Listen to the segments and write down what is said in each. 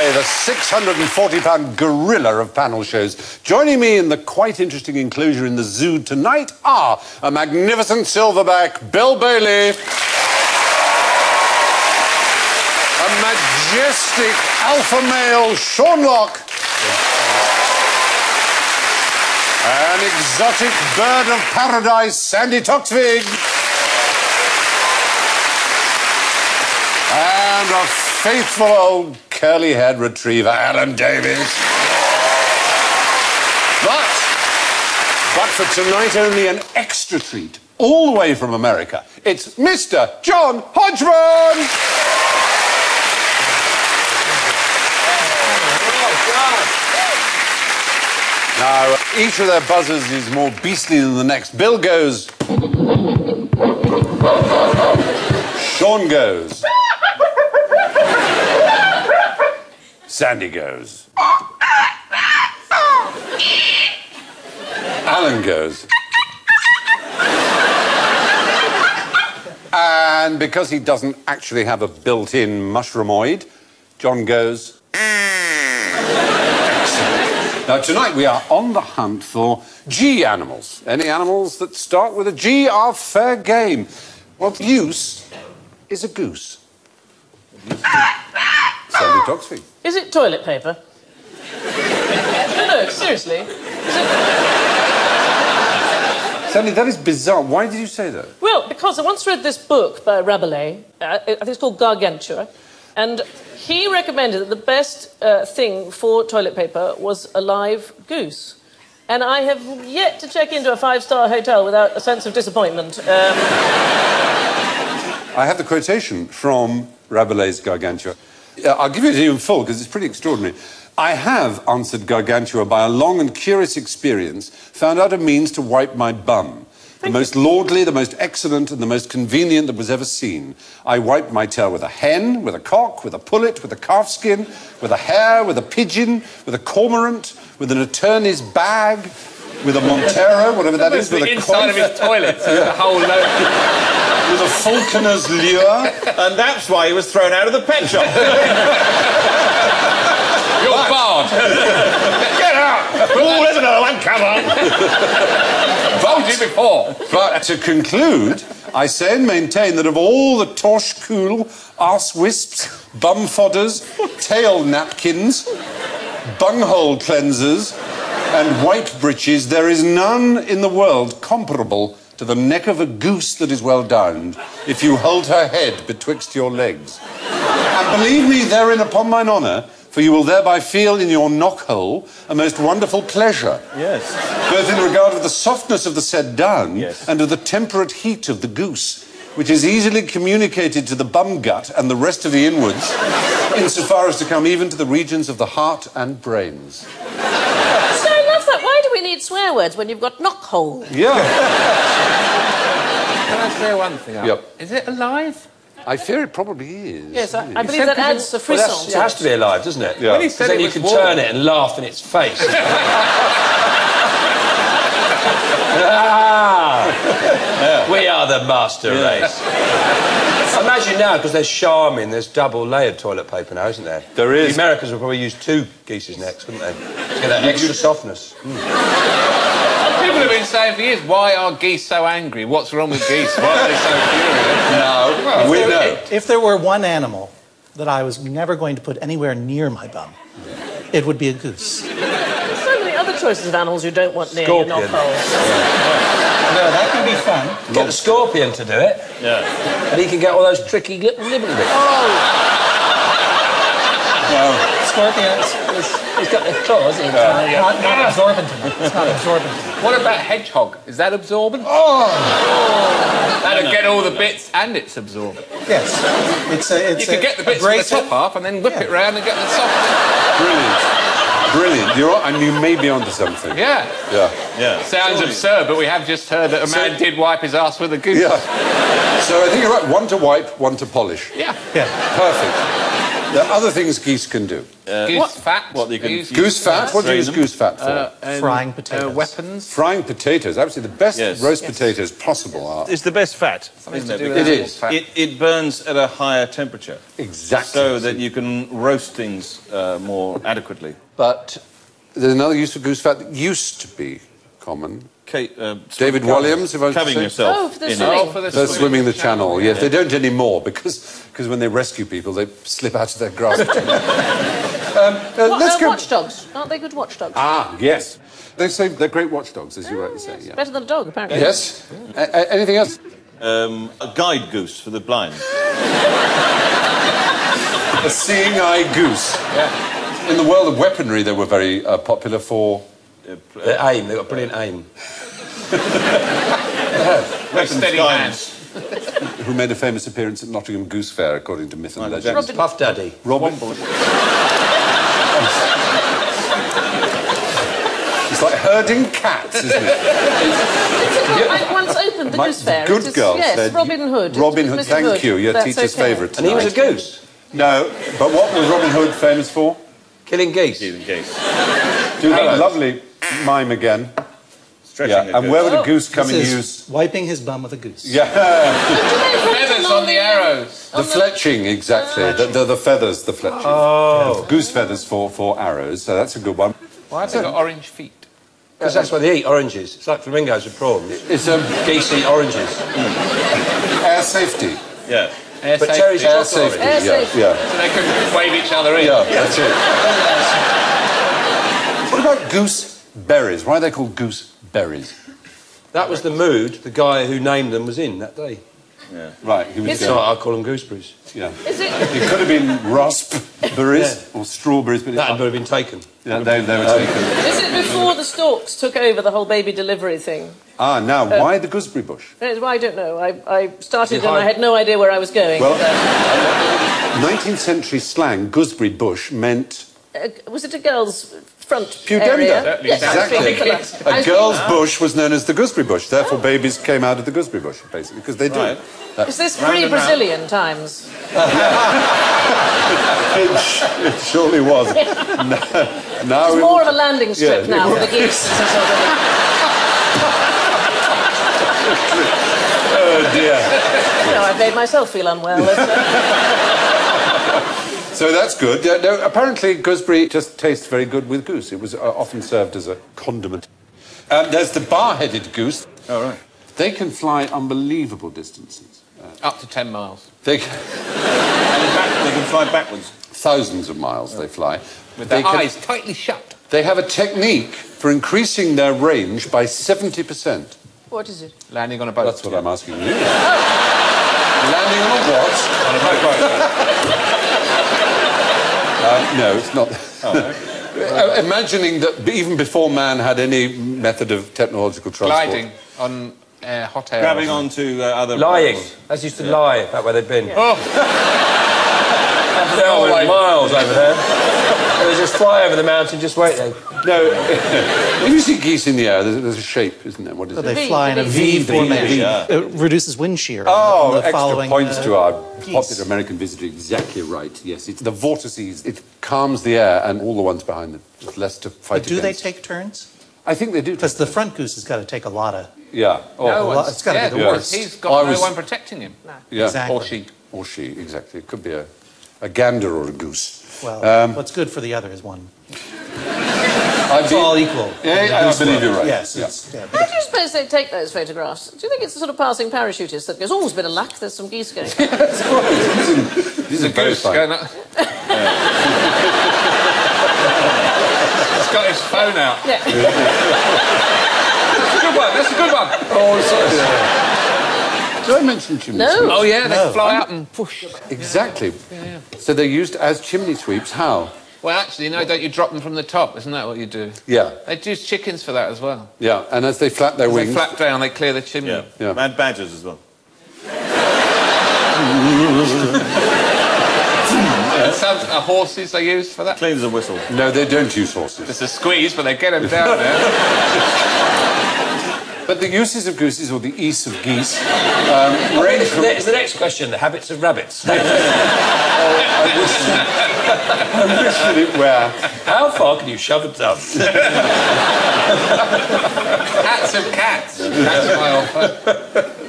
The 640-pound gorilla of panel shows. Joining me in the quite interesting enclosure in the zoo tonight are a magnificent silverback, Bill Bailey, a majestic alpha male, Sean Locke, an exotic bird of paradise, Sandy Toksvig, and a faithful old curly-haired retriever, Alan Davies. But for tonight, only an extra treat, all the way from America. It's Mr. John Hodgman! Now, each of their buzzers is more beastly than the next. Bill goes. Sean goes. Sandy goes. Alan goes. And because he doesn't actually have a built-in mushroomoid, John goes. Excellent. Now, tonight we are on the hunt for G animals. Any animals that start with a G are fair game. Well, goose is a goose. Sandy Toksvig. Is it toilet paper? No, seriously. Is it... Sandy, that is bizarre. Why did you say that? Well, because I once read this book by Rabelais, I think it's called Gargantua, and he recommended that the best thing for toilet paper was a live goose. And I have yet to check into a five-star hotel without a sense of disappointment. I have the quotation from Rabelais' Gargantua. I'll give it to you in full, because it's pretty extraordinary. I have, answered Gargantua, by a long and curious experience, found out a means to wipe my bum. The most lordly, the most excellent, and the most convenient that was ever seen. I wiped my tail with a hen, with a cock, with a pullet, with a calfskin, with a hare, with a pigeon, with a cormorant, with an attorney's bag, with a Montero, whatever that is, with a inside of his toilet, so the whole load... With a falconer's lure. And that's why he was thrown out of the pet shop. You're barred. Get out! Oh, there's another one, come on. Told you before. But to conclude, I say and maintain that of all the torche-cool, arse-wisps, bum fodders, tail napkins, bunghole cleansers, and white breeches, there is none in the world comparable to the neck of a goose that is well downed, if you hold her head betwixt your legs. And believe me therein upon mine honour, for you will thereby feel in your knockhole a most wonderful pleasure. Yes. Both in regard of the softness of the said down, yes, and of the temperate heat of the goose, which is easily communicated to the bum gut and the rest of the inwards, insofar as to come even to the regions of the heart and brains. Why do we need swear words when you've got knockhole? Yeah. Can I clear one thing up? Yep. Is it alive? I fear it probably is. Yes, I believe that adds a frisson to it. It has to be alive, doesn't it? Yeah. When he said then it you was can warm. turn it and laugh in its face. Ah! Yeah. We are the master race. Imagine now, because there's charming, there's double-layered toilet paper now, isn't there? There is. The Americans would probably use 2 geese's necks, wouldn't they? To get that extra softness. People have been saying for years, why are geese so angry? What's wrong with geese? Why are they so furious? No, we know. If there were one animal that I was never going to put anywhere near my bum, it would be a goose. There's so many other choices of animals you don't want near your knockhole. No, that can be fun. Get the scorpion to do it. Yeah. And he can get all those tricky little nibble bits. No, scorpions. He's got the claws, isn't he? Not absorbent enough. It's not absorbent enough. What about hedgehog? Is that absorbent? Oh! get all the bits and it's absorbed. Yes. It's You could get the bits from the top half and then whip it round and get the soft. Brilliant. And you may be onto something. Yeah. Sounds absurd, but we have just heard that a man did wipe his ass with a goose. Yeah. So I think you're right. One to wipe, one to polish. Yeah. Perfect. There are other things geese can do. Goose fat. Goose fat? What do you use goose fat for? Frying potatoes. Weapons. Frying potatoes. Absolutely, the best roast potatoes possible are... It's the best fat, isn't it? It is. It burns at a higher temperature. Exactly. So that you can roast things more adequately. But there's another use for goose fat that used to be common. David Williams, if I was to Covering say. yourself. For the swimming. For swimming the channel, yes. They don't anymore because when they rescue people, they slip out of their grasp. Let's go... Watchdogs. Aren't they good watchdogs? Ah, yes. They say they're great watchdogs, as you rightly say. Yeah. Better than a dog, apparently. Yes. Anything else? A guide goose for the blind. A seeing eye goose. Yeah. In the world of weaponry, they were very popular for... Their aim. They've got brilliant aim. Steady hands. Who made a famous appearance at Nottingham Goose Fair, according to myth and legend. Puff Daddy. Robin. It's like herding cats, isn't it? I once opened the Goose Fair. Good girl yes, said... Robin Hood. Robin Hood, thank Hood. you. Your That's teacher's favourite And he was a goose. No, but what was Robin Hood famous for? Killing geese. Killing geese. Do that lovely mime again. Stretching And where would a goose come and use... Wiping his bum with a goose. Yeah. Feathers on the arrows. The fletching, exactly. The feathers, the fletching. Oh. Goose feathers for arrows, so that's a good one. Why have they got orange feet? Because that's why they eat oranges. It's like flamingos with prawns. It's Geese eat oranges. air safety. Yeah. But cherries Air are safety, Air safety. yeah. So they couldn't wave each other in. Yeah, that's it. What about gooseberries? Why are they called gooseberries? That was the mood the guy who named them was in that day. Yeah. Right, he was... So I call them gooseberries. Yeah. Is it? It could have been raspberries or strawberries, but... That would have been taken. Yeah, they were taken. Is it before the storks took over the whole baby delivery thing? Ah, now, why the gooseberry bush? I don't know. I started and I had no idea where I was going. Well, 19th century slang, gooseberry bush, meant... was it a girl's front Pudenda. area? Yes, Exactly. A girl's bush was known as the gooseberry bush. Therefore, babies came out of the gooseberry bush, basically, because they do. Right. Is this pre-Brazilian times? It surely was. Now It's more of a landing strip Yeah. now for the geese. Oh, dear. I've made myself feel unwell. So that's good. No, apparently, gooseberry just tastes very good with goose. It was often served as a condiment. There's the bar-headed goose. Oh, right. They can fly unbelievable distances. Up to 10 miles. They They can fly backwards. thousands of miles they fly. With their eyes tightly shut. They have a technique for increasing their range by 70%. What is it? Landing on a boat. That's what I'm asking you. Landing on a what? On a boat. No, it's not. Imagining that even before man had any method of technological transport. Gliding on hot air. Grabbing onto other... Lying. boats. As used to lie about where they'd been. Yeah. Oh! They're always miles over there. They just fly over the mountain, just wait there. No, if you see geese in the air, there's a shape, isn't there? What is So it? they fly in a V formation. yeah. It reduces wind shear. Oh, on the extra following, points to our geese. popular American visitor. Exactly right. Yes, it's the vortices. It calms the air, and all the ones behind them. There's less to fight But do they against. take turns? I think they do. Because the front goose has got to take a lot of... Yeah. Oh, No one's it's gotta be the scared. worst. He's I got no was- one protecting him. yeah. Exactly. Or she. Or she, exactly. It could be a gander or a goose. Well, what's good for the other is one. It's all equal. Yeah, I believe you're right. Yes. Yeah. How do you suppose they take those photographs? Do you think it's a sort of passing parachutist that goes, oh, there's a bit of luck, there's some geese going? That's right. These are very Goose fine. going up. He's got his phone out. Yeah. That's a good one. That's a good one. Oh, sorry. Did I mention chimney No. sweeps? Oh, yeah, they fly up and push. Exactly. So they're used as chimney sweeps. How? Well, actually, no, don't you drop them from the top? Isn't that what you do? Yeah. They use chickens for that as well. Yeah, and as they flap their As they wings... flap down, they clear the chimney. Yeah. Yeah. Mad badgers as well. Some horses they use for that. Cleans the whistle. No, they don't use horses. It's a squeeze, but they get them down there. But the uses of gooses, or the ease of geese, range from... It's the next question, the habits of rabbits. I wish that it were. How far can you shove a dove? Hats of cats. That's my offer.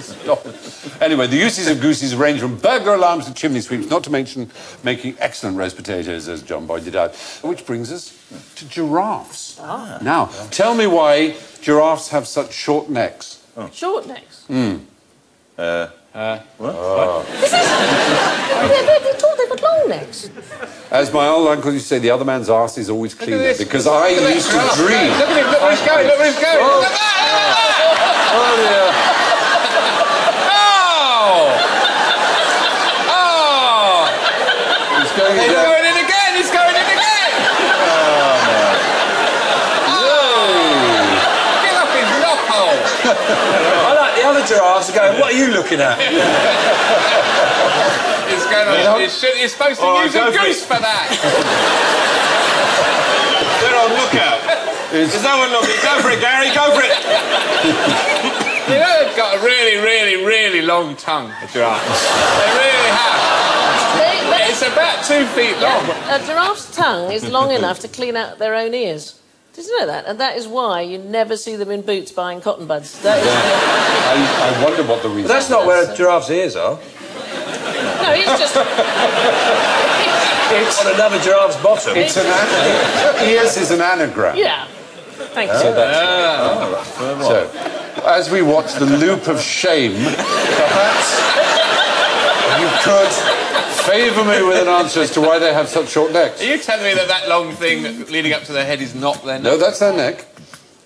Stop it. Anyway, the uses of gooses range from burglar alarms to chimney sweeps, not to mention making excellent roast potatoes, as John pointed out. Which brings us to giraffes. Ah. Now, tell me why giraffes have such short necks. Short necks. Mm. They've got long necks. As my old uncle used to say, the other man's arse is always cleaner, because I used to dream... Look at him, look where he's going, look where he's going. Oh. Look at that. Oh, dear. He's going He's down. going in again, he's going in again. Get off his knob hole. I like the other giraffes going, what are you looking at? He's going on, he's supposed to use a goose for that. They're on lookout. There's no one looking. Go for it, Gary, go for it. You know they've got a really, really, really long tongue, the giraffes. They really have. It's about 2 feet long. A giraffe's tongue is long enough to clean out their own ears. Did you know that? And that is why you never see them in Boots buying cotton buds. That is I wonder what the reason But that's not where a giraffe's ears are. No, he's just... It's on another giraffe's bottom. It's an anagram. Ears is an anagram. Yeah. Thank you. So, as we watch the loop of shame, perhaps you could favour me with an answer as to why they have such short necks. Are you telling me that that long thing leading up to their head is not their neck? No, that's their neck.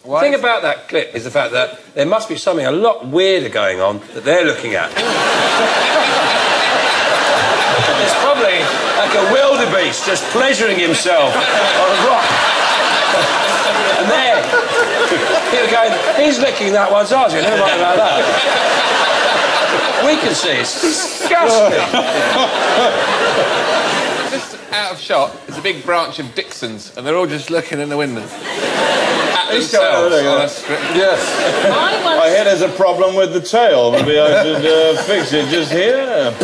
The thing about that clip is the fact that there must be something a lot weirder going on that they're looking at. It's probably like a wildebeest just pleasuring himself on a rock. And there, people going, he's licking that one's arse. Never mind about that. We can see it's disgusting. Just out of shot, there's a big branch of Dixons, and they're all just looking in the window. At themselves on a strip. Yes. I hear there's a problem with the tail. Maybe I should fix it just here.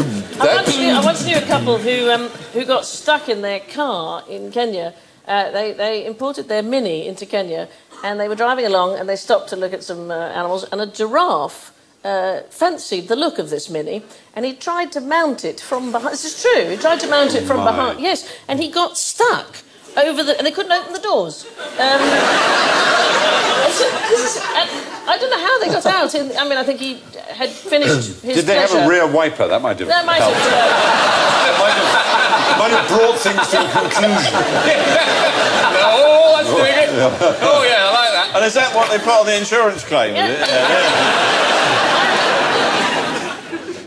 I once knew a couple who got stuck in their car in Kenya. They imported their Mini into Kenya, and they were driving along, and they stopped to look at some animals, and a giraffe fancied the look of this Mini, and he tried to mount it from behind. This is true. He tried to mount it from behind. Yes, and he got stuck over the... And they couldn't open the doors. I don't know how they got out. I mean, I think he had finished his Did they have a rear wiper? That might have That might helped. have... Might have brought things to a conclusion. Oh, that's doing it. Oh, yeah, I like that. And is that what they put on the insurance claim? Is it?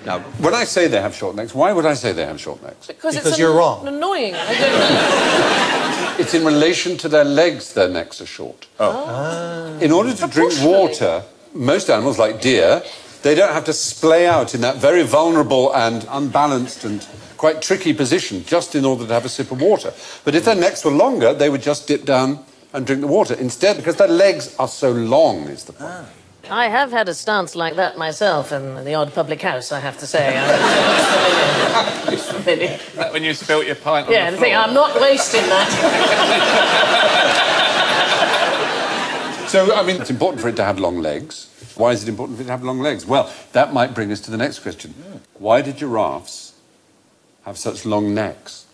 Now, when I say they have short necks, why would I say they have short necks? Because you're wrong. Annoying. I don't know. It's in relation to their legs, their necks are short. In order to drink water, most animals, like deer, they don't have to splay out in that very vulnerable and unbalanced and quite tricky position just in order to have a sip of water. But if their necks were longer, they would just dip down and drink the water. Instead, because their legs are so long, is the point. I have had a stance like that myself in the odd public house, I have to say. It's familiar. That when you spilt your pint on Yeah, the the floor. thing, I'm not wasting that. So, I mean, it's important for it to have long legs. Why is it important for it to have long legs? Well, that might bring us to the next question. Why do giraffes have such long necks?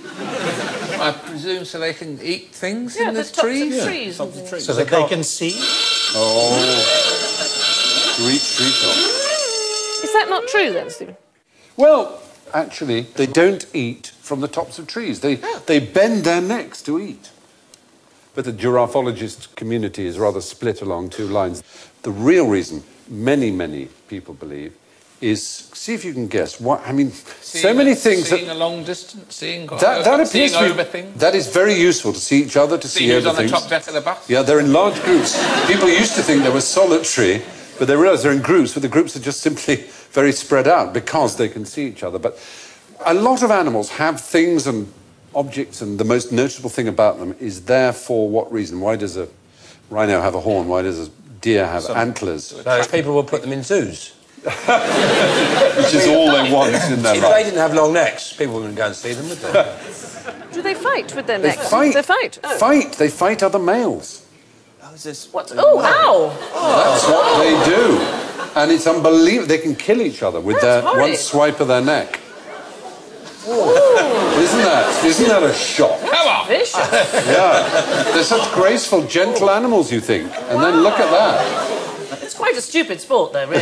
I presume so they can eat things Yeah, in the the tops trees? of trees. and things. So that they can see? Oh. To eat treetops. Is that not true, then, Stephen? Well, actually, they don't eat from the tops of trees. They bend their necks to eat. But the girafologist community is rather split along two lines. The real reason, many people believe, is, see if you can guess, what, I mean, so many things... Seeing a long distance, seeing appears to over be, things. that is very useful, to see each other, to see Who's over on the things. top deck of the bus. Yeah, they're in large groups. People used to think they were solitary, But they realise they're in groups, but the groups are just simply very spread out because they can see each other. But a lot of animals have things and objects, and the most noticeable thing about them is there for what reason? Why does a rhino have a horn? Why does a deer have antlers? So people will put them in zoos. Which is all they want in their If life. they didn't have long necks, people wouldn't go and see them, would they? Do they fight with their They necks? fight. They fight. Oh. They fight other males. How is this? What? Oh, ow! That's what they do. And it's unbelievable. They can kill each other with That's one horrid. swipe of their neck. Isn't that a shock? Come on! Vicious. Yeah. They're such graceful, gentle animals, you think. And then look at that. It's quite a stupid sport, though, really.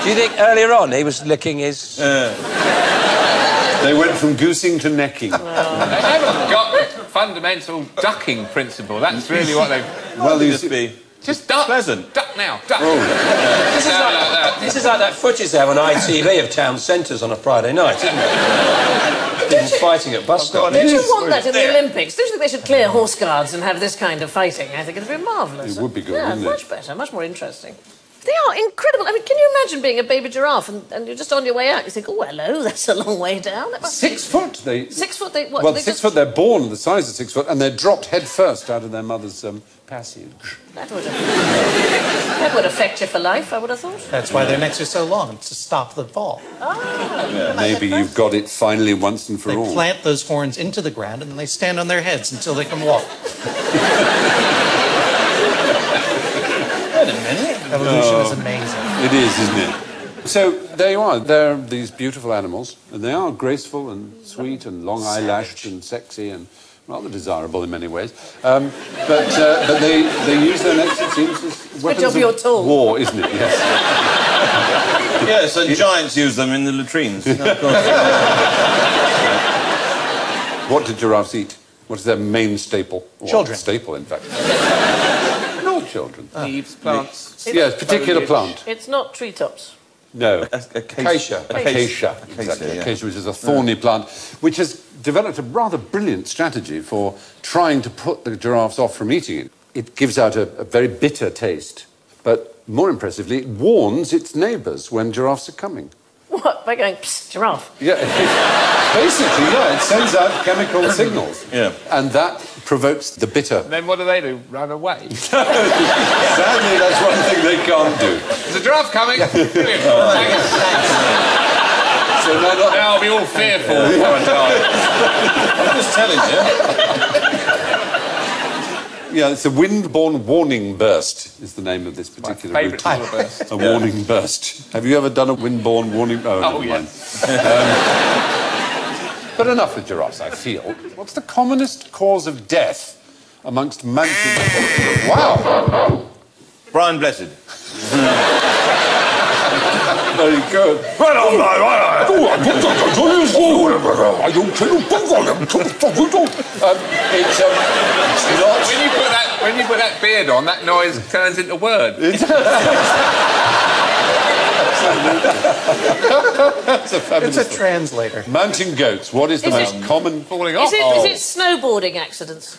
Do you think earlier on he was licking his... They went from goosing to necking. They haven't got the fundamental ducking principle. That's really what they've... Well, you Just see, be Just duck. pleasant. Duck now. Duck. This is like that footage they have on ITV of town centres on a Friday night, isn't it? People fighting at bus stops. Don't you want that in the Olympics? Don't you think they should clear horse guards and have this kind of fighting? I think it'd be marvellous. It would be good, yeah, wouldn't it? much better, much more interesting. They are incredible. I mean, can you imagine being a baby giraffe and you're just on your way out? You think, oh, hello, that's a long way down. That must 6 foot. 6 foot. They what? Well, they 6 foot. They're born the size of 6 foot, and they're dropped head first out of their mother's passage. That would affect you for life, I would have thought. That's why their necks are so long, to stop the fall. Maybe you've got it finally once and for They all. plant those horns into the ground and then they stand on their heads until they can walk. Wait a minute. Evolution is amazing. It is, isn't it? So there you are. They're these beautiful animals, and they are graceful and sweet and long eyelashed and sexy and rather desirable in many ways. But they use their necks, it seems, as weapons job you're tall. of war, isn't it? Yes. Yes, and giants use them in the latrines. What do giraffes eat? What is their main staple? Well, Children. Staple, in fact. Not children. Leaves, plants. Yes, particular plant. It's not treetops. No. Acacia. Acacia, exactly. yeah. Acacia, which is a thorny plant, which has developed a rather brilliant strategy for trying to put the giraffes off from eating it. It gives out a very bitter taste, but more impressively, it warns its neighbours when giraffes are coming. What? By going, psst, giraffe. Yeah, basically, yeah, it sends out chemical signals. Yeah. And that provokes the bitter. Then what do? Run away? Sadly, that's one thing they can't do. There's a giraffe coming. Brilliant. Thanks. So Now I'll be all fearful for a time. I'm just telling you. yeah, it's a wind-borne warning burst is the name of this particular Favourite routine. little burst. A warning burst. Have you ever done a wind-borne warning? Oh, Oh, never yeah. mind. But enough with giraffes, I feel. What's the commonest cause of death amongst mountain... Wow! Brian Blessed. Very good. It's not... When you put that beard on, that noise turns into word. That's a fabulous... It's a translator. Mountain goats. What is the most common... Falling off. Is it snowboarding accidents?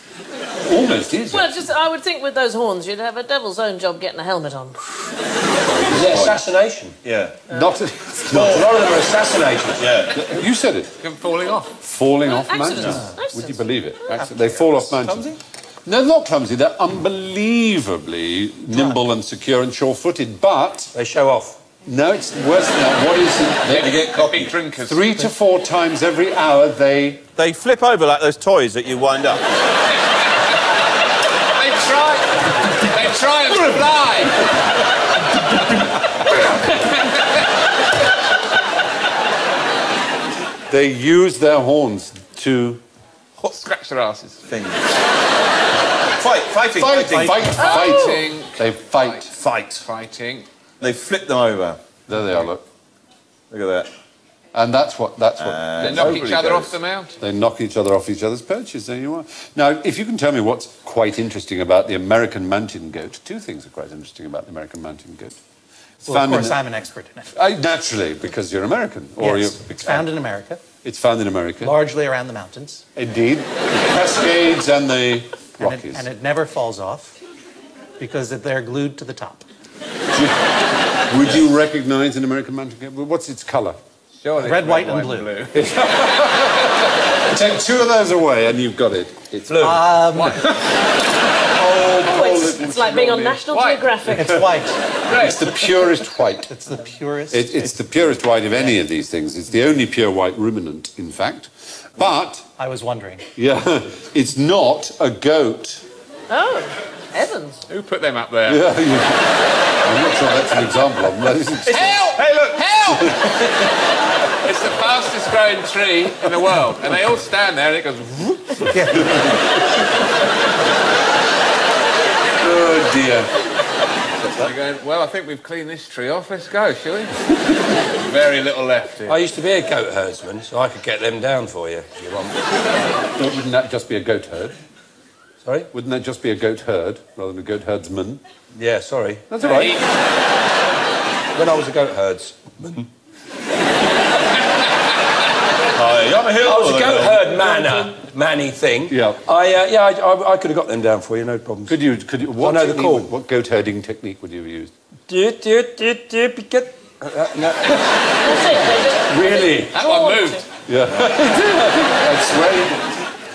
Almost is. Well, just I would think with those horns, you'd have a devil's own job getting a helmet on. Is it assassination? Yeah. Not... A lot of them are assassinations. Yeah. You said it. Falling off. Falling off Accidents. mountains. Accidents. Would you believe it? They fall off mountains. No, not clumsy. They're unbelievably nimble and secure and sure-footed, but... They show off. No, it's worse than that. What is it? They get big drinkers. 3 to 4 times every hour they... They flip over like those toys that you wind up. They try and fly. They use their horns to... Scratch their asses. Fighting. Fighting. They fight. Fighting. They flip them over. There they are, look. Look at that. And that's what... They knock each other off the mount. They knock each other off each other's perches. There you are. Now, if you can tell me what's quite interesting about the American mountain goat, 2 things are quite interesting about the American mountain goat. It's Well, of found in course, the- I'm an expert in it. Naturally, because you're American. Or Yes, you're... it's found in America, It's found in America. largely around the mountains, Indeed. The Cascades and the Rockies. and it never falls off. because they're glued to the top. Would you recognise an American mountain goat? What's its colour? Surely Red, white, and blue. Take two of those away and you've got it. It's blue. It's like being on National Geographic. It's white. It's the purest white. It's the purest. It's the purest white of any of these things. It's the only pure white ruminant, in fact. But... I was wondering. Yeah, it's not a goat. Oh, heavens. Who put them up there? Yeah, I'm not sure that's an example of them. Help! Hey, look! Help! It's the fastest growing tree in the world, and they all stand there and it goes... Oh, dear. They're going, well, I think we've cleaned this tree off. Let's go, shall we? Very little left here. I used to be a goat herdsman, so I could get them down for you, if you want. Wouldn't that just be a goat herd? Sorry? Wouldn't that just be a goat herd rather than a goat herdsman? Yeah, sorry. That's all right. When I was a goat herdsman... I was a goat herd manny thing. Yeah. I could have got them down for you, no problems. Could you? What I know the call. What goat herding technique would you have used? No. Really? That one moved. Yeah. I swear.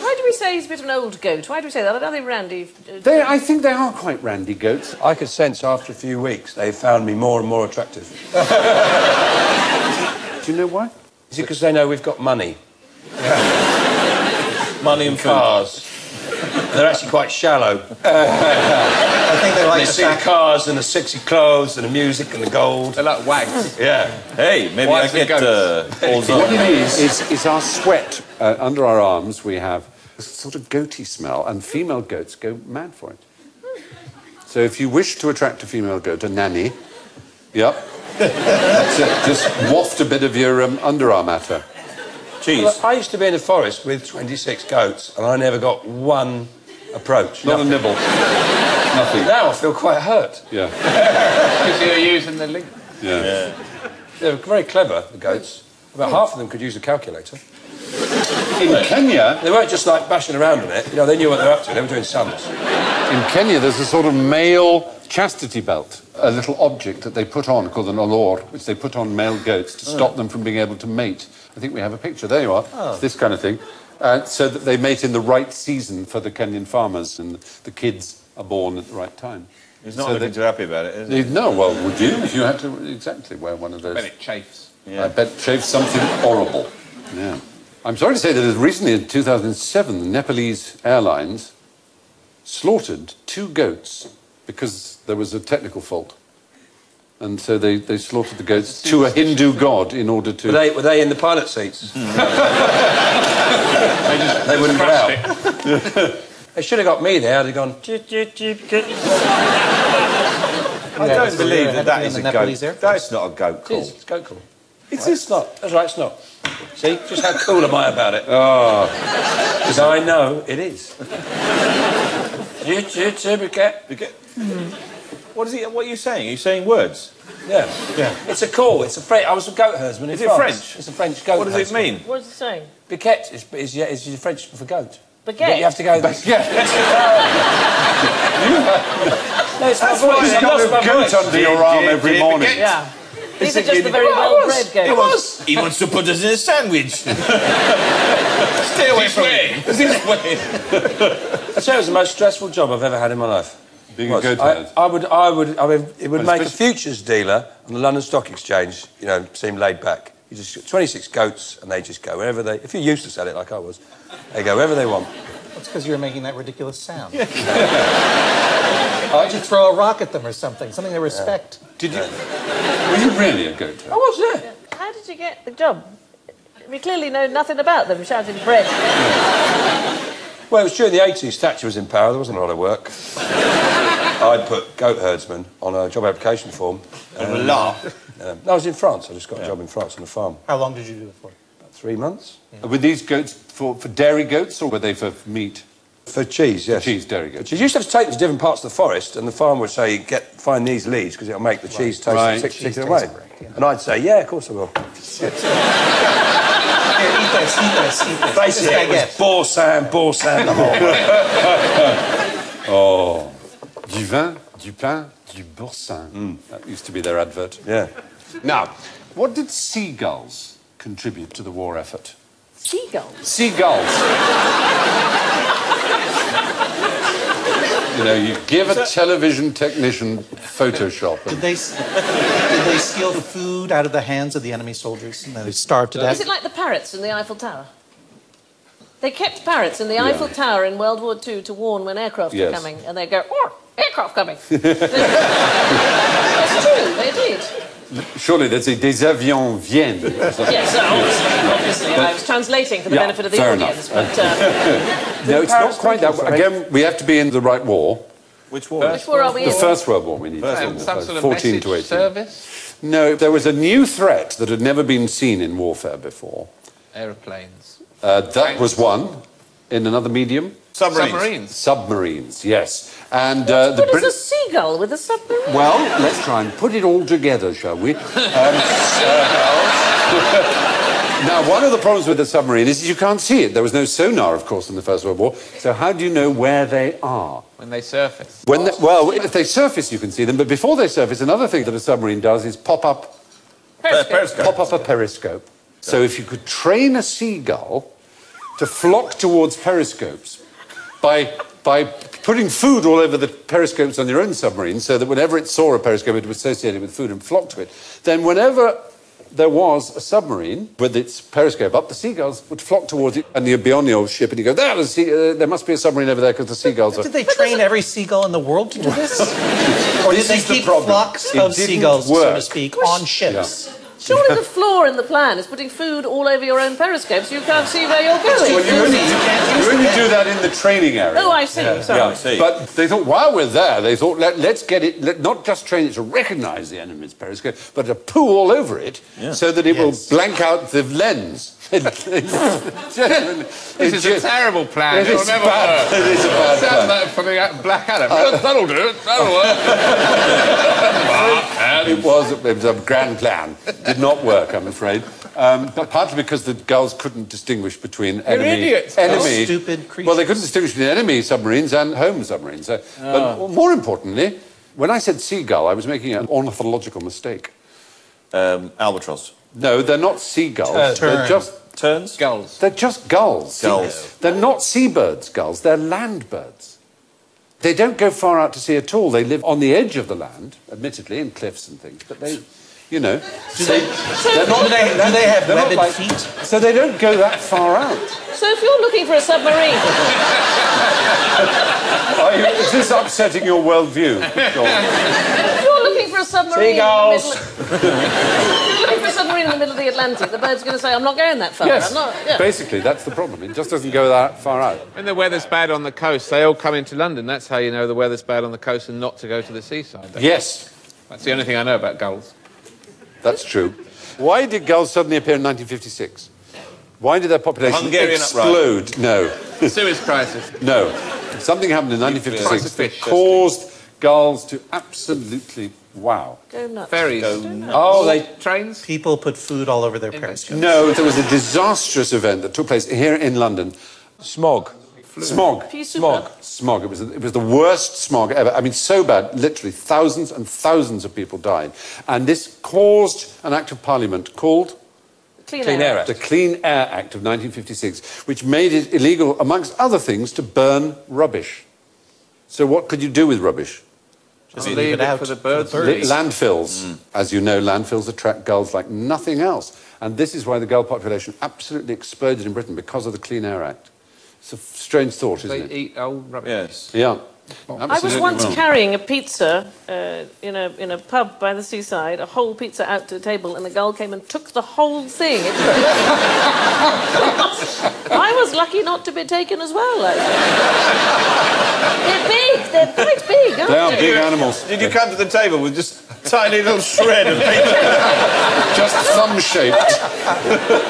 Why do we say he's a bit of an old goat? Why do we say that? Are they randy? I think they are quite randy goats. I could sense after a few weeks they found me more and more attractive. Do you know why? Is it because they know we've got money? Money and cars. They're actually quite shallow. I think they like They the see the fact... cars and the sexy clothes and the music and the gold. They're like wags. Yeah. Hey, maybe Why I is it get balls What on. it is our sweat under our arms. We have a sort of goaty smell, and female goats go mad for it. So if you wish to attract a female goat, a nanny, yep, that's it. Just waft a bit of your underarm at her. Jeez. Well, I used to be in the forest with 26 goats and I never got one approach. Not Nothing. a nibble. Nothing. Now I feel quite hurt. Yeah. Because you're using the link. Yeah. They're very clever, the goats. About half of them could use a calculator. In Kenya, They weren't just like bashing around on it. You know, they knew what they were up to. They were doing sums. there's a sort of male chastity belt, a little object that they put on called an olor, which they put on male goats to stop them from being able to mate. I think we have a picture. There you are. It's this kind of thing. So that they mate in the right season for the Kenyan farmers and the kids are born at the right time. He's not looking too happy about it, is he? No, well, would you? If you had to exactly wear one of those. Then it chafes. I bet it chafes something horrible. Yeah. I'm sorry to say that as recently in 2007, the Nepalese Airlines slaughtered 2 goats because there was a technical fault. And so they slaughtered the goats to a Hindu god in order to... Were they in the pilot seats? They wouldn't get out. They should have got me there. I'd have gone... I don't believe that is a Nepalese goat. Air Force. That's not a goat call. It's goat cool. It's not. That's right, it's not. See? Just how cool am I about it? Oh. Because I know it is. What is he? What are you saying? Are you saying words? Yeah. It's a call. It's a French. I was a goat herdsman in Is it France. French? It's a French goat What does it herdsman. mean? What is it saying? Biquette is French for goat. But Baguette? you have to go... No, it's my voice. I lost my goat voice. under your arm every morning. Yeah. These are just the very well-bred goats. He wants to put us in a sandwich. Stay away from me. This way. I'd say it was the most stressful job I've ever had in my life. Being a goat herd. I mean, it would make a futures dealer on the London Stock Exchange, you know, seem laid back. You just 26 goats, and they just go wherever they... If you're used to sell it like I was, they go wherever they want. That's because you were making that ridiculous sound. Why'd you throw a rock at them or something? Something they respect. Did you... Were you really a goat herd? I was, yeah. How did you get the job? We clearly know nothing about them, shouting bread. Well, it was during the 80s. Thatcher was in power. There wasn't a lot of work. I'd put goat herdsman on a job application form. A laugh. I was in France. I just got a job in France on a farm. How long did you do it for? About 3 months. Were these goats for dairy goats or were they for meat? For cheese, yes. Cheese, dairy goats. You used to have to take them to different parts of the forest, and the farmer would say, find these leaves, because it'll make the cheese taste Right. a particular Cheese way. tastes great, yeah. And I'd say, yeah, of course I will. Here, eat this. Basically, it was boursin, the whole way. Oh, du vin, du pain, du boursin. That used to be their advert. Yeah. Now, what did seagulls contribute to the war effort? Seagulls? Seagulls. You know, you give a television technician Photoshop. Did they steal food out of the hands of the enemy soldiers and they starved to death? Is it like the parrots in the Eiffel Tower? They kept parrots in the Eiffel Tower in World War II to warn when aircraft were coming, and they'd go, "Oh, aircraft coming." It's true, they did. Surely they'd say, des avions viennent. Yes, obviously. I was translating for the benefit of the audience. But, no, it's not quite that. Again, we have to be in the right war. Which war? which war are we in? The First World War we need. Some sort of 14 message to 18. service? No, there was a new threat that had never been seen in warfare before. Aeroplanes. That was one in another medium. Submarines. Submarines, yes. And What is a seagull with a submarine? well, let's try and put it all together, shall we? Now, one of the problems with the submarine is you can't see it. There was no sonar, of course, in the First World War. So how do you know where they are? When they surface. Well, if they surface, you can see them. But before they surface, another thing that a submarine does is pop up a periscope. So if you could train a seagull to flock towards periscopes by putting food all over the periscopes on your own submarine, so that whenever it saw a periscope, it was associated with food and flocked to it, then whenever there was a submarine with its periscope up, the seagulls would flock towards it, and you'd be on your ship, and you go, there must be a submarine over there because the seagulls are... Did they train every seagull in the world to do this? Or did they keep flocks of seagulls, so to speak, on ships? Yeah. Surely the flaw in the plan is putting food all over your own periscope so you can't see where you're going. Well, you only do that in the training area. Oh, I see. Sorry. Yeah, I see. But they thought, while we're there, they thought, let's get it, not just train it to recognise the enemy's periscope, but to poo all over it so that it will blank out the lens. This is a terrible plan. It It'll is never bad. work. It is a bad Sounds plan. like putting out Black Adam. That'll do it. That'll work. It was a grand plan. Did not work, I'm afraid. But partly because the gulls couldn't distinguish between idiots. Stupid creatures. Well, they couldn't distinguish between enemy submarines and home submarines. But more importantly, when I said seagull, I was making an ornithological mistake. Albatross. No, they're not seagulls. They're just Terns? Gulls. They're just gulls. Gulls. They're not seabirds, gulls. They're land birds. They don't go far out to sea at all. They live on the edge of the land, admittedly, in cliffs and things. But they, you know... Do they have webbed feet? So they don't go that far out. So if you're looking for a submarine... Is this upsetting your worldview? If you're looking for a submarine... Seagulls! If you're looking for a submarine in the middle of the Atlantic, the bird's going to say, I'm not going that far. Yes, I'm not, yeah. basically, that's the problem. It just doesn't go that far out. When the weather's bad on the coast, they all come into London. That's how you know the weather's bad on the coast and not to go to the seaside. Yes, That's the only thing I know about gulls. that's true. Why did gulls suddenly appear in 1956? Why did their population Hungarian explode? No. The Suez Crisis. No. Something happened in Price 1956 of that fish. caused gulls to absolutely wow. Go nuts. Ferries. Oh, they... Trains. People put food all over their periscopes. No, there was a disastrous event that took place here in London. Smog. Smog. Pea soup. Smog. It was the worst smog ever. I mean, so bad, literally thousands and thousands of people died. And this caused an act of parliament called... Clean Air The Clean Air Act of 1956, which made it illegal, amongst other things, to burn rubbish. So what could you do with rubbish? Just leave leave it it out for the for birds. the birds. Landfills. As you know, landfills attract gulls like nothing else. And this is why the gull population absolutely exploded in Britain, because of the Clean Air Act. It's a strange thought, isn't They it? eat old rubbish. Yes. Yeah. I was once carrying a pizza in a pub by the seaside, a whole pizza out to the table, and the gull came and took the whole thing. I was lucky not to be taken as well. Like. They're big. They're quite big, aren't They are they? big animals. Did you come to the table with just a tiny little shred of pizza? Just thumb-shaped.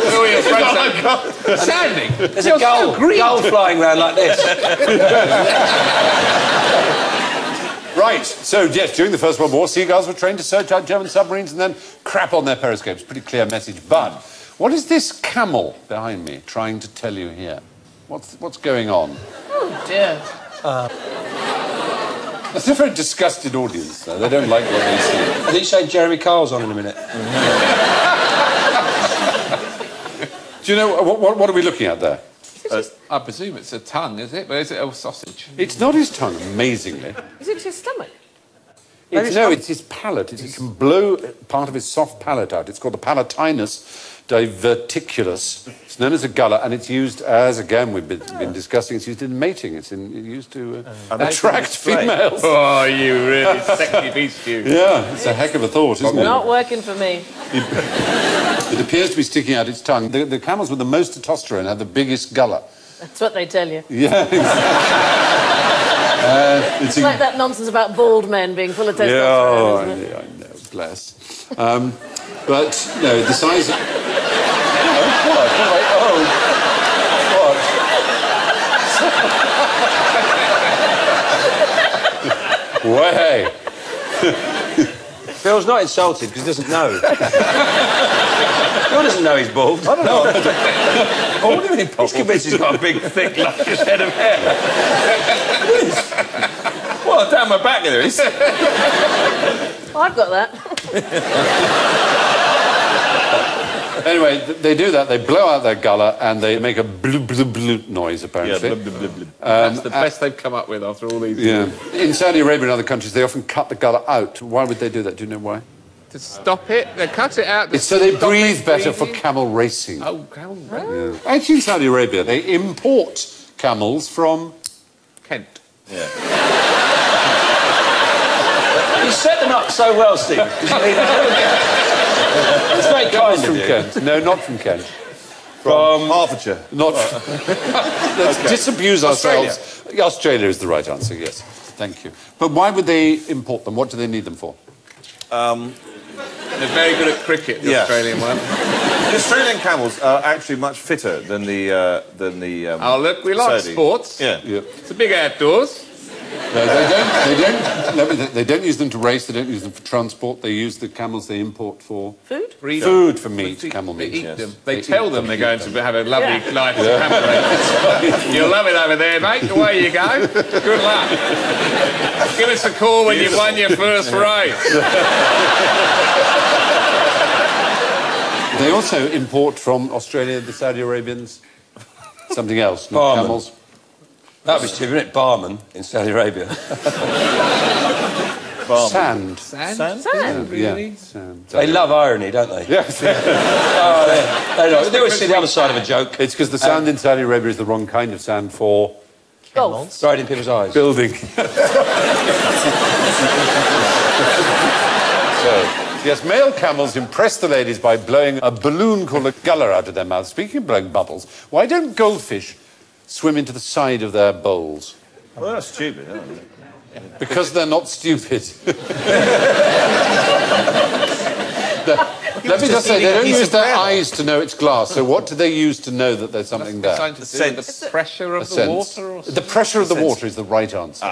Who are your friends? Sandy. There's a gull flying around like this. Right, so yes, during the First World War, seagulls were trained to search out German submarines and then crap on their periscopes. Pretty clear message. But what is this camel behind me trying to tell you here? What's going on? Oh, dear. It's a very disgusted audience, though. They don't like what they see. I think you say Jeremy Carl's on in a minute. Do you know, what are we looking at there? I presume it's a tongue, is it? But is it a sausage? It's not his tongue, amazingly. Is it his stomach? It's his palate. He can blow part of his soft palate out. It's called the palatinus diverticulus. It's known as a gullet, and it's used as, again, we've been discussing, it's used in mating. It's used to attract females. Oh, you really sexy beast, you. Yeah, it's a heck of a thought, isn't it? Not working for me. It appears to be sticking out its tongue. The camels with the most testosterone have the biggest gullet. That's what they tell you. Yeah, exactly. It's like that nonsense about bald men being full of testosterone, isn't it? I know, bless. But, no, the size of... What? Way. Phil's not insulted because he doesn't know. Phil doesn't know he's bald. I don't know. Oh, what do you mean, he's convinced he's got a big, thick, luscious head of hair. Well, down my back there is. I've got that. Anyway, they do that. They blow out their gullet and they make a bloop, bloop, bloop noise, apparently. Yeah, blub, blub, blub, blub. That's the best they've come up with after all these years. Yeah. In Saudi Arabia and other countries, they often cut the gullet out. Why would they do that? Do you know why? To stop it, they cut it out. It's so they breathe better for camel racing. Oh, camel racing. Yeah. Actually, in Saudi Arabia, they import camels from... Kent. Yeah. You set them up so well, Steve. It's very kind from of you. Kent. No, not from Kent. From Hertfordshire. Not... Let's disabuse ourselves. Australia is the right answer, yes. Thank you. But why would they import them? What do they need them for? They're very good at cricket, the Australian one. The Australian camels are actually much fitter than the Oh, look, we like Saudi. sports. Yeah. It's a big outdoors. No, they don't use them to race, they don't use them for transport, they use the camels they import for... Food? Food for meat, camel meat. They eat yes. them. They tell them they're going to have a lovely life as a camel race. You'll love it over there, mate. Away you go. Good luck. Give us a call when you've won your first race. They also import from Australia, the Saudi Arabians, something else, not Barman. camels. That was stupid, isn't it? Barman in Saudi Arabia. Sand. Sand? Really? Yeah, sand. They love irony, don't they? Yes. They always see the other side of a joke. It's because the sand in Saudi Arabia is the wrong kind of sand for Golf. Throw it in people's eyes. building. Yes, male camels impress the ladies by blowing a balloon called a gullet out of their mouth. Speaking of blowing bubbles, why don't goldfish swim into the side of their bowls? Well, that's stupid, isn't it? Because they're not stupid. Let me just say, they don't use their eyes to know it's glass, so what do they use to know that there's something there? The pressure of the water? Or The pressure of the water is the right answer.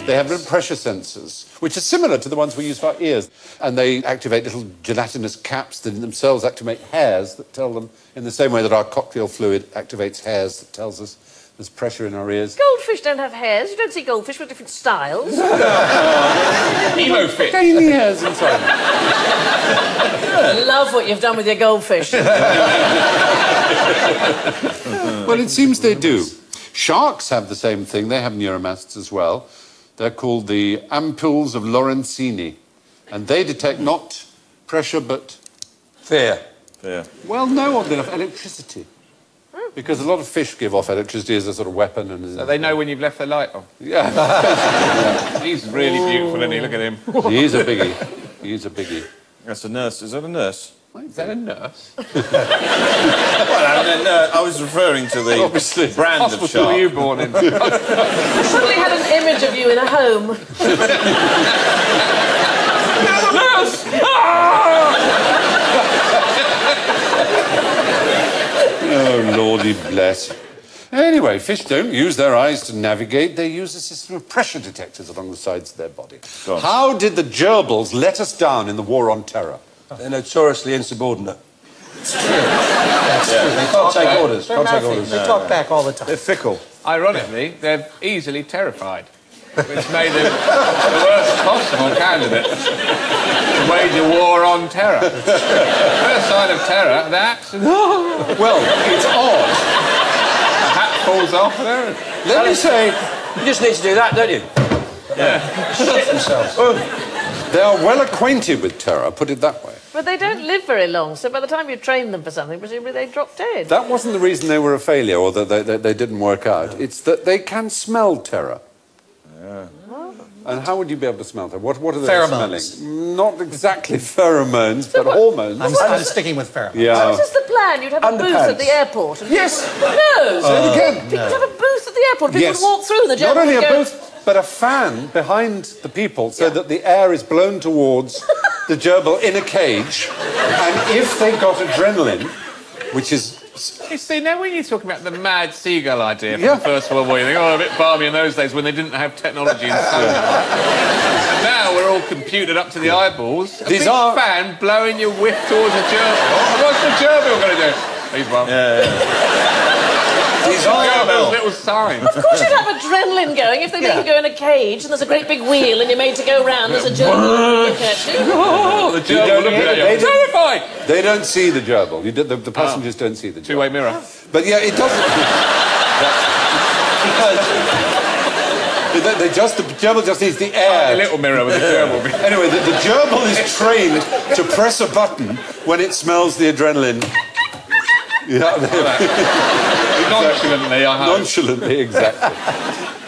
They have little pressure sensors, which are similar to the ones we use for our ears. And they activate little gelatinous caps that in themselves activate hairs that tell them, in the same way that our cocktail fluid activates hairs that tells us there's pressure in our ears. Goldfish don't have hairs. You don't see goldfish with different styles. Emo fit. Tiny hairs inside. I love what you've done with your goldfish. Well, it seems they do. Sharks have the same thing. They have neuromasts as well. They're called the ampoules of Lorenzini. And they detect not pressure, but... Fear. Yeah. Well, no, oddly enough, electricity. Because a lot of fish give off electricity as a sort of weapon. And So they know when you've left the light on. Yeah. He's really beautiful, isn't he? Look at him. He is a biggie. He is a biggie. That's a nurse. Is that a nurse? Is that a nurse? Well, I was referring to the Obviously. brand of Hospital were shark. you born in? Probably had an image of you in a home. Oh, Lordy bless. Anyway, fish don't use their eyes to navigate. They use a system of pressure detectors along the sides of their body. How did the gerbils let us down in the War on Terror? They're notoriously insubordinate. It's true. They can't take orders. They talk back all the time. They're fickle. Ironically, they're easily terrified. which made them the worst possible candidate to wage a war on terror. First sign of terror, that. Well, it's odd. The hat falls off there. Let me say, You just need to do that, don't you? Yeah. Shit themselves. they are well acquainted with terror, put it that way. But they don't live very long, so by the time you train them for something, presumably they drop dead. That wasn't the reason they were a failure or that they didn't work out. It's that they can smell terror. Yeah. And how would you be able to smell terror? What are they Pheromones. smelling? Not exactly pheromones, but hormones. I'm sticking with pheromones. Yeah. What is the plan? You'd have a booth at the airport. And Yes. No. Say it again. You'd have a booth at the airport. People Yes. would walk through and the Not gentleman only a would go... booth, but a fan behind the people so that the air is blown towards the gerbil in a cage. And if they got adrenaline, which is... You see, now when you're talking about the mad seagull idea from Yeah. the First World War, you think, oh, a bit balmy in those days when they didn't have technology and so on. And now we're all computed up to the eyeballs. These big are- fan blowing your whiff towards a gerbil. What's the gerbil going to do? He's one. These Gerbil's little sign. Of course you'd have adrenaline going if they make you go in a cage and there's a great big wheel and you're made to go round. There's a gerbil look at you. Oh, the gerbil looking at you. Terrifying! They don't see the gerbil. The passengers don't see the gerbil. Two-way mirror. But yeah, it doesn't... the gerbil just needs the air. A little mirror with a gerbil. Anyway, the gerbil is trained to press a button when it smells the adrenaline. Yeah, Nonchalantly, I hope. nonchalantly, exactly.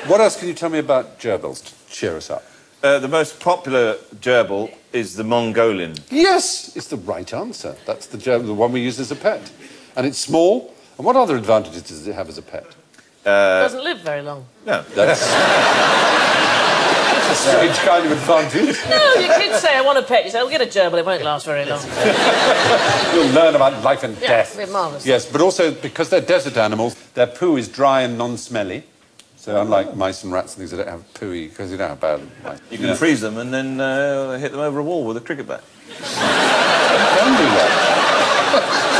What else can you tell me about gerbils to cheer us up? The most popular gerbil is the Mongolian. Yes, it's the right answer. That's the gerbil, the one we use as a pet. And it's small. And what other advantages does it have as a pet? It doesn't live very long. No. That's a strange kind of advantage. No, your kids say, I want a pet. You say, I'll get a gerbil. It won't last very long. You'll learn about life and Yeah, death. it'll be marvellous. Yes, but also because they're desert animals, their poo is dry and non-smelly. So unlike mice and rats and things that don't have pooey, because you know how bad mice. You can freeze them and then hit them over a wall with a cricket bat. Can do that.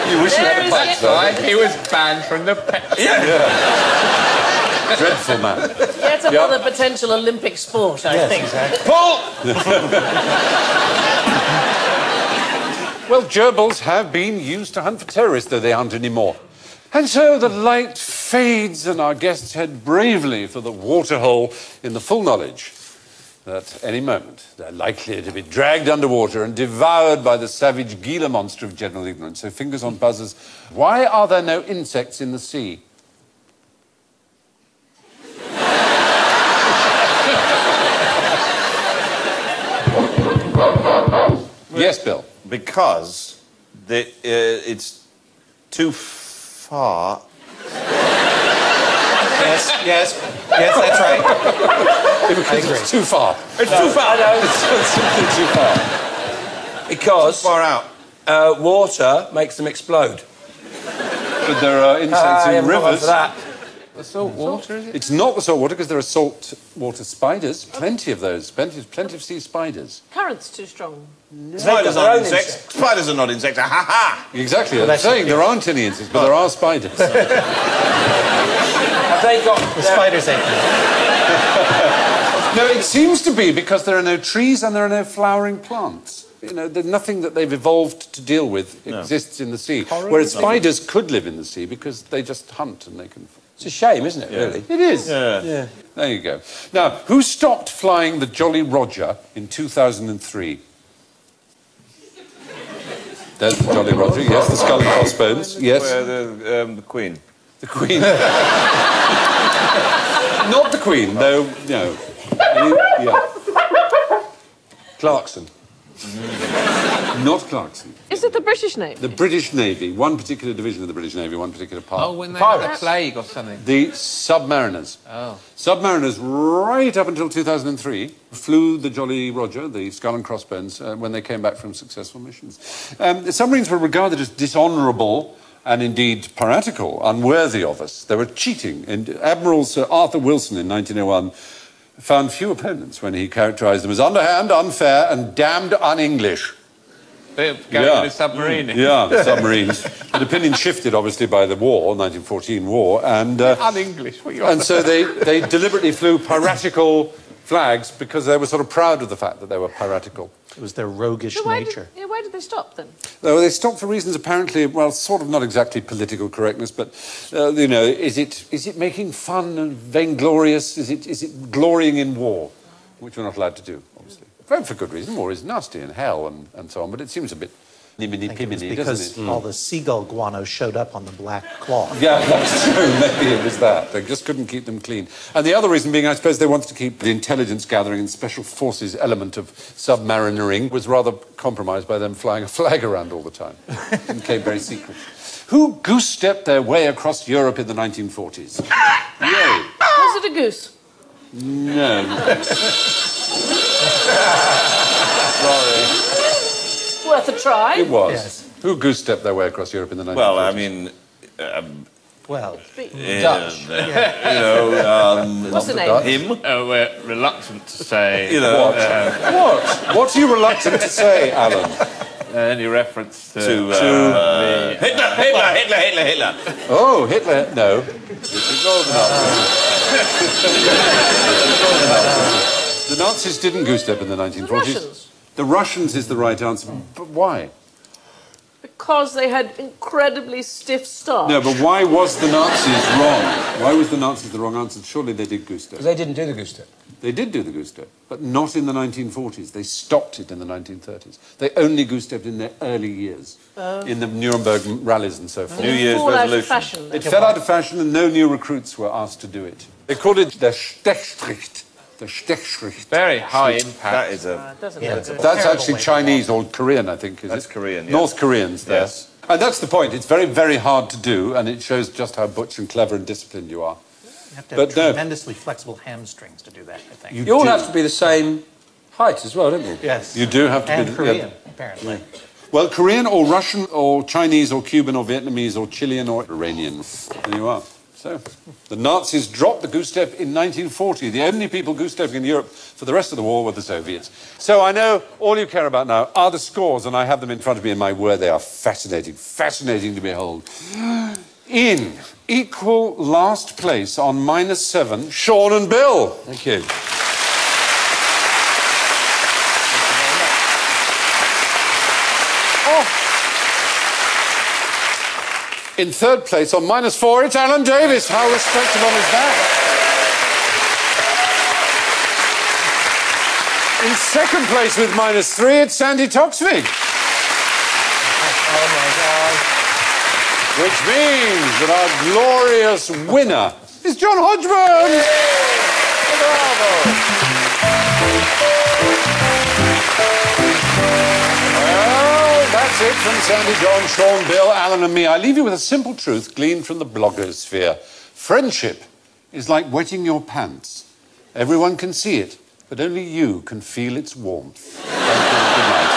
You wish you had a There pet, is though. Right, he was banned from the pet. Dreadful man. Yet another potential Olympic sport, I think. Exactly. Paul! Well, gerbils have been used to hunt for terrorists, though they aren't anymore. And so the light fades and our guests head bravely for the waterhole in the full knowledge that any moment they're likely to be dragged underwater and devoured by the savage Gila monster of general ignorance. So fingers on buzzers. Why are there no insects in the sea? Yes, Bill. Because it's too far. Yes, that's right. Because it's too far. It's too far. No, It's simply too far. because Far out. water makes them explode. But there are insects in rivers. For that. The salt water, is it? It's not the salt water because there are salt water spiders. Plenty of those. Plenty of sea spiders. Current's too strong. Spiders their aren't own insects. insects. Spiders are not insects. Ha ha! Exactly. I'm that's saying there aren't any insects, but there are spiders. Have they got The spiders ain't. No, it seems to be because there are no trees and there are no flowering plants. You know, there's nothing that they've evolved to deal with exists in the sea. Whereas spiders could live in the sea because they just hunt and they can... It's a shame, isn't it, really? It is. Yeah. There you go. Now, who stopped flying the Jolly Roger in 2003? There's the Jolly Roger, yes, the skull and crossbones, yes. The Queen. The Queen. Not the Queen, no. Yeah. Clarkson. Not Clarkson. Is it the British Navy? The British Navy, one particular division of the British Navy, one particular part. Oh, when they had a plague or something. The submariners. Oh. Submariners, right up until 2003, flew the Jolly Roger, the skull and crossbones, when they came back from successful missions. The submarines were regarded as dishonourable and indeed piratical, unworthy of us. They were cheating. And Admiral Sir Arthur Wilson in 1901 found few opponents when he characterised them as underhand, unfair and damned un-English. They're going in a submarine. Yeah, submarines. The opinion shifted, obviously, by the war, 1914 war, and... un-English. What are you on and so they deliberately flew piratical flags because they were sort of proud of the fact that they were piratical. It was their roguish nature. Why did they stop, then? Well, they stopped for reasons apparently, well, sort of not exactly political correctness, but, you know, is it making fun and vainglorious? Is it glorying in war? Which we're not allowed to do, obviously. For good reason. War is nasty and hell and so on, but it seems a bit niminy-piminy, because all the seagull guano showed up on the black cloth. Yeah, that's true. Maybe it was that. They just couldn't keep them clean. And the other reason being, I suppose, they wanted to keep the intelligence gathering and special forces element of submarinering was rather compromised by them flying a flag around all the time. It became very secret. Who goose-stepped their way across Europe in the 1940s? Yay. Was it a goose? No. Sorry. Worth a try. It was. Yes. Who goose-stepped their way across Europe in the 1940s? Well, I mean... Well, Dutch. You know... What's the name? Him. We're reluctant to say... You know... What are you reluctant to say, Alan? Any reference to Hitler. Oh, Hitler. No. The Nazis didn't goose-step in the 1940s. The Russians. The Russians is the right answer. But why? Because they had incredibly stiff staff. No, but why was the Nazis wrong? Why was the Nazis the wrong answer? Surely they did goose-step. They didn't do the goose step. They did do the goose-step, but not in the 1940s. They stopped it in the 1930s. They only goose-stepped in their early years, in the Nuremberg rallies and so forth. New Year's Fall out of resolution. fashion. It fell out of fashion and no new recruits were asked to do it. They called it the Stechstricht. The Stechstricht. very high impact. That is a... Doesn't yeah, it? it's a That's terrible actually way to Chinese or Korean, I think, is That's it? Korean, yes. North Koreans, there. Yes. And that's the point. It's very, very hard to do, and it shows just how butch and clever and disciplined you are. You have to have But no. tremendously flexible hamstrings to do that, I think. You all have to be the same height as well, don't you? Yes. You do have to and be... Korean, yeah. apparently. Well, Korean or Russian or Chinese or Cuban or Vietnamese or Chilean or Iranian. There you are. So, the Nazis dropped the goose-step in 1940. The only people goose-stepping in Europe for the rest of the war were the Soviets. So I know all you care about now are the scores, and I have them in front of me, and my word, they are fascinating, fascinating to behold. In equal last place on -7, Sean and Bill. Thank you. In third place on -4, it's Alan Davis. How respectable is that? In second place with -3, it's Sandy Toksvig. Oh, my God. Which means that our glorious winner is John Hodgman. Bravo. Well, that's it from Sandy, John, Sean, Bill, Alan and me. I leave you with a simple truth gleaned from the blogosphere. Friendship is like wetting your pants. Everyone can see it, but only you can feel its warmth. Thank you. Good night.